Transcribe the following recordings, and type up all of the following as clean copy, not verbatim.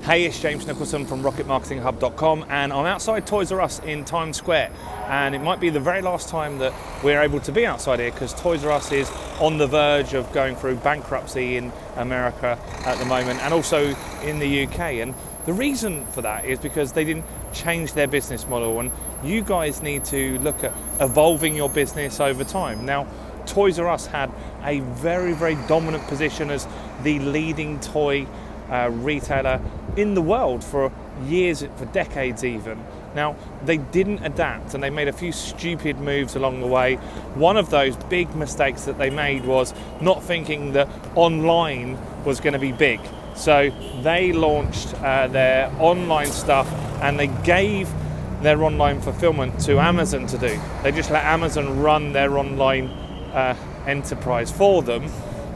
Hey, it's James Nicholson from rocketmarketinghub.com, and I'm outside Toys R Us in Times Square, and it might be the very last time that we're able to be outside here because Toys R Us is on the verge of going through bankruptcy in America at the moment and also in the UK. And the reason for that is because they didn't change their business model, and you guys need to look at evolving your business over time. Now, Toys R Us had a very, very dominant position as the leading toy retailer in the world for years, for decades even. Now, they didn't adapt and they made a few stupid moves along the way. One of those big mistakes that they made was not thinking that online was going to be big. So they launched their online stuff and they gave their online fulfillment to Amazon to do. They just let Amazon run their online enterprise for them,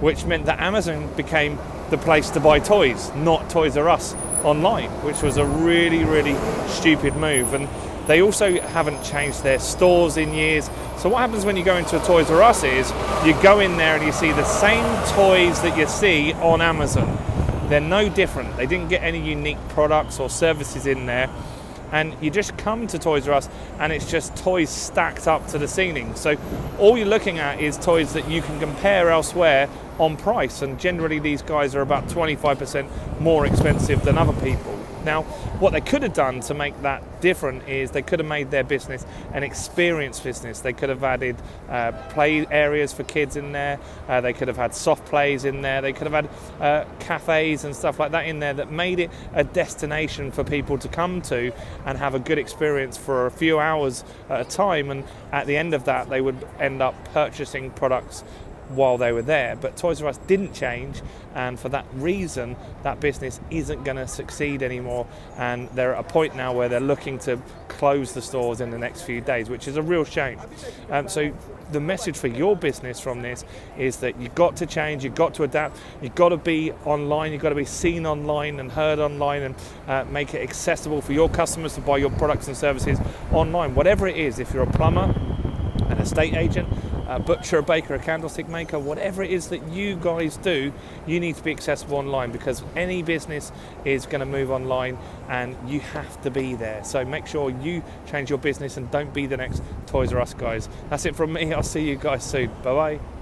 which meant that Amazon became the place to buy toys, not Toys R Us online, which was a really, really stupid move. And they also haven't changed their stores in years. So what happens when you go into a Toys R Us is you go in there and you see the same toys that you see on Amazon. They're no different. They didn't get any unique products or services in there. And you just come to Toys R Us and it's just toys stacked up to the ceiling. So all you're looking at is toys that you can compare elsewhere on price, and generally these guys are about 25% more expensive than other people. Now, what they could have done to make that different is they could have made their business an experience business. They could have added play areas for kids in there. They could have had soft plays in there. They could have had cafes and stuff like that in there that made it a destination for people to come to and have a good experience for a few hours at a time. And at the end of that, they would end up purchasing products while they were there. But Toys R Us didn't change, and for that reason that business isn't going to succeed anymore, and they're at a point now where they're looking to close the stores in the next few days, which is a real shame. So the message for your business from this is that you've got to change, you've got to adapt, you've got to be online, you've got to be seen online and heard online, and make it accessible for your customers to buy your products and services online. Whatever it is, if you're a plumber, an estate agent, a butcher, a baker, a candlestick maker, whatever it is that you guys do, you need to be accessible online, because any business is going to move online and you have to be there. So make sure you change your business and don't be the next Toys R Us guys. That's it from me. I'll see you guys soon. Bye-bye.